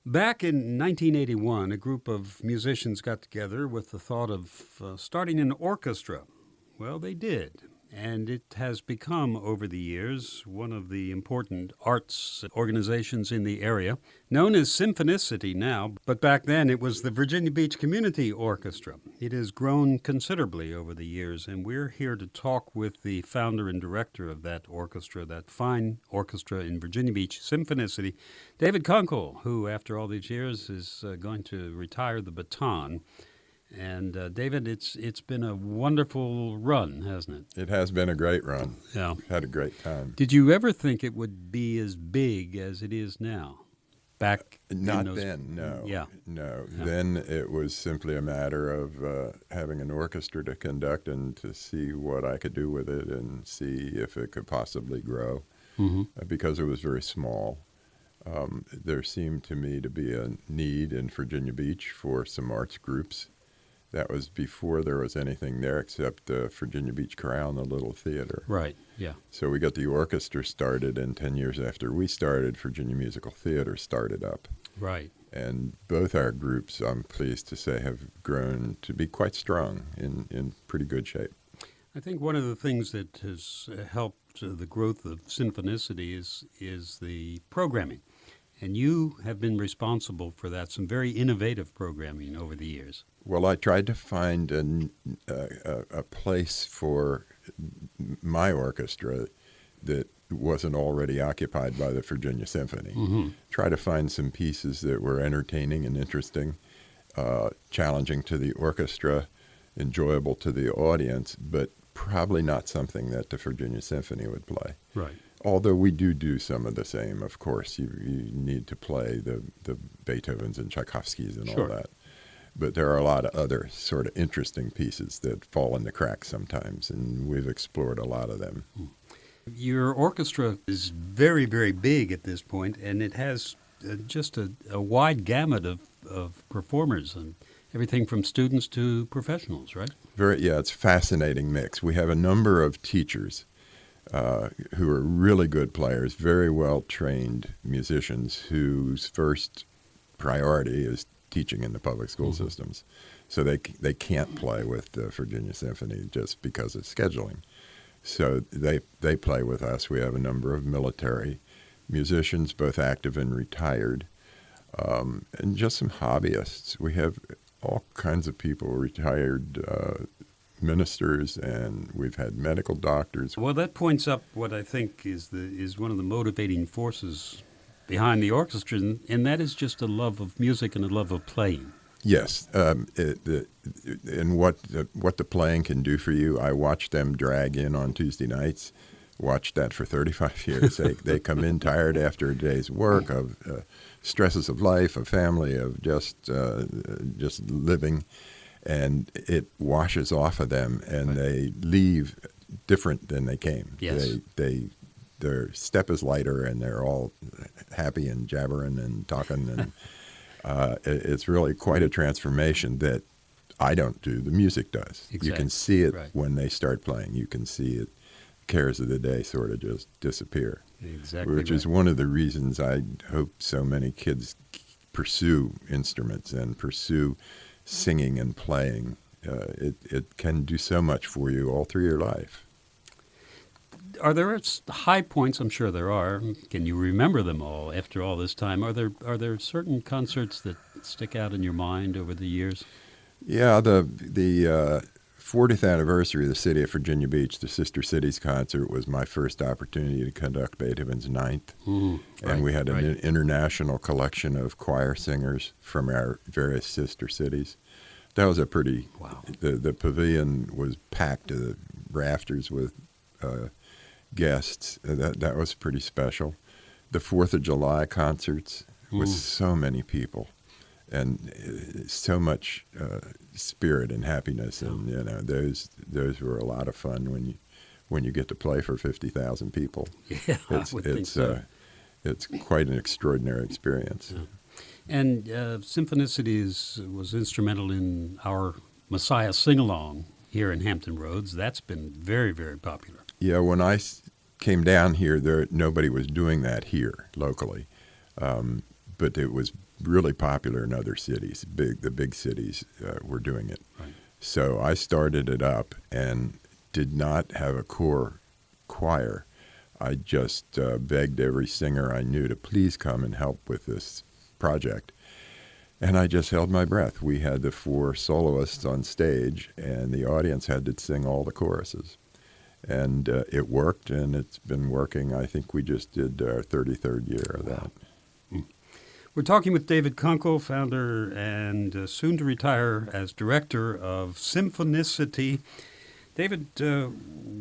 Back in 1981, a group of musicians got together with the thought of starting an orchestra. Well, they did. And it has become, over the years, one of the important arts organizations in the area, known as Symphonicity now, but back then it was the Virginia Beach Community Orchestra. It has grown considerably over the years, and we're here to talk with the founder and director of that orchestra, that fine orchestra in Virginia Beach, Symphonicity, David Kunkel, who, after all these years, is going to retire the baton. And David, it's been a wonderful run, hasn't it? It has been a great run. Yeah. Had a great time. Did you ever think it would be as big as it is now? Back Not then, no. Yeah. No. Yeah. Then it was simply a matter of having an orchestra to conduct and to see what I could do with it and see if it could possibly grow. Because it was very small. There seemed to me to be a need in Virginia Beach for some arts groups. That was before there was anything there except the Virginia Beach Chorale and the Little Theater. Right, yeah. So we got the orchestra started, and 10 years after we started, Virginia Musical Theater started up. Right. And both our groups, I'm pleased to say, have grown to be quite strong, in pretty good shape. I think one of the things that has helped the growth of Symphonicity is the programming. And you have been responsible for that, some very innovative programming over the years. Well, I tried to find a place for my orchestra that wasn't already occupied by the Virginia Symphony. Try to find some pieces that were entertaining and interesting, challenging to the orchestra, enjoyable to the audience, but probably not something that the Virginia Symphony would play. Right. Although we do some of the same, of course. You need to play the Beethovens and Tchaikovskys and all that. But there are a lot of other sort of interesting pieces that fall in the cracks sometimes, and we've explored a lot of them. Your orchestra is very, very big at this point, and it has just a wide gamut of performers, and everything from students to professionals, right? It's a fascinating mix. We have a number of teachers who are really good players, very well-trained musicians whose first priority is teaching in the public school systems. So they can't play with the Virginia Symphony just because of scheduling. So they play with us. We have a number of military musicians, both active and retired, and just some hobbyists. We have all kinds of people, retired ministers, and we've had medical doctors. Well, that points up what I think is one of the motivating forces behind the orchestra, and that is just a love of music and a love of playing. Yes, and what the playing can do for you. I watch them drag in on Tuesday nights. Watched that for 35 years. They come in tired after a day's work of stresses of life, of family, of just living. And it washes off of them, and they leave different than they came. Yes. Their step is lighter, and they're all happy and jabbering and talking. And it's really quite a transformation that I don't do. The music does. Exactly. You can see it Right. when they start playing. You can see it. Cares of the day sort of just disappear. Exactly. Which is one of the reasons I hope so many kids pursue instruments and pursue singing and playing. It can do so much for you all through your life. Are there high points? I'm sure there are. Can you remember them all after all this time? Are there certain concerts that stick out in your mind over the years? Yeah, the 40th anniversary of the city of Virginia Beach, the Sister Cities concert, was my first opportunity to conduct Beethoven's Ninth. And we had an international collection of choir singers from our various sister cities. That was a pretty... Wow. The pavilion was packed to the rafters with guests. That was pretty special. The 4th of July concerts with so many people. And so much spirit and happiness, and those were a lot of fun when you get to play for 50,000 people. Yeah, I would think so. It's quite an extraordinary experience. Yeah. And Symphonicity was instrumental in our Messiah sing-along here in Hampton Roads. That's been very, very popular. Yeah, when I came down here, nobody was doing that here locally, but it was really popular in other cities. The big cities were doing it. Right. So I started it up and did not have a core choir. I just begged every singer I knew to please come and help with this project. And I just held my breath. We had the 4 soloists on stage, and the audience had to sing all the choruses. And it worked, and it's been working. I think we just did our 33rd year of that. We're talking with David Kunkel, founder and soon to retire as director of Symphonicity. David,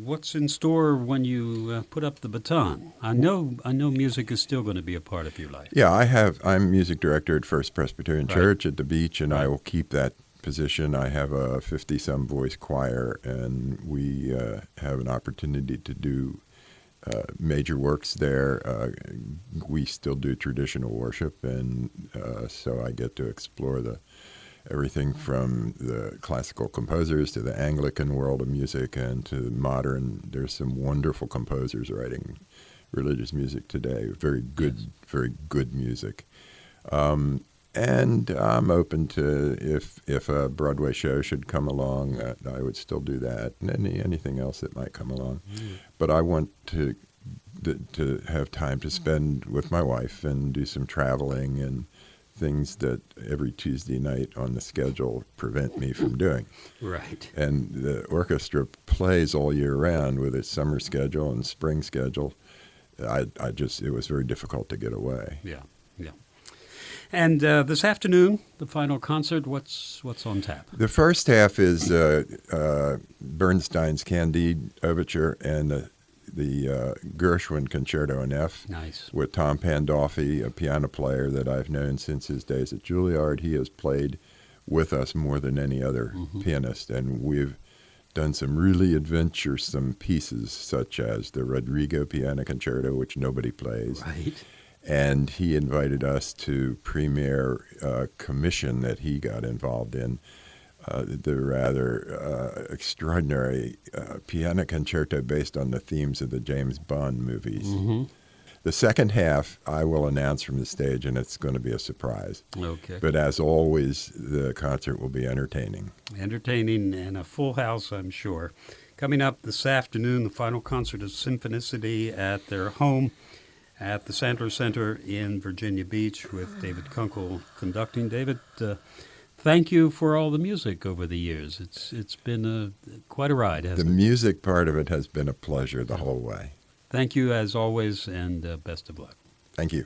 what's in store when you put up the baton? I know music is still going to be a part of your life. Yeah, I'm music director at First Presbyterian Church at the beach, and I will keep that position. I have a 50-some voice choir, and we have an opportunity to do major works there. We still do traditional worship, and so I get to explore everything from the classical composers to the Anglican world of music and to modern. There's some wonderful composers writing religious music today. Very good music. And I'm open to if a Broadway show should come along, I would still do that, and anything else that might come along. But I want to have time to spend with my wife and do some traveling and things that every Tuesday night on the schedule prevent me from doing. Right. And the orchestra plays all year round with its summer schedule and spring schedule. It was very difficult to get away. Yeah. And this afternoon, the final concert, what's on tap? The first half is Bernstein's Candide Overture and the Gershwin Concerto in F. Nice. With Tom Pandolfi, a piano player that I've known since his days at Juilliard. He has played with us more than any other pianist, and we've done some really adventuresome pieces, such as the Rodrigo Piano Concerto, which nobody plays. Right. And he invited us to premiere a commission that he got involved in, the rather extraordinary piano concerto based on the themes of the James Bond movies. The second half I will announce from the stage, and it's going to be a surprise. Okay. But as always, the concert will be entertaining. Entertaining and a full house, I'm sure. Coming up this afternoon, the final concert of Symphonicity at their home at the Sandler Center in Virginia Beach with David Kunkel conducting. David, thank you for all the music over the years. It's been quite a ride, hasn't it? The music part of it has been a pleasure the whole way. Thank you as always, and best of luck. Thank you.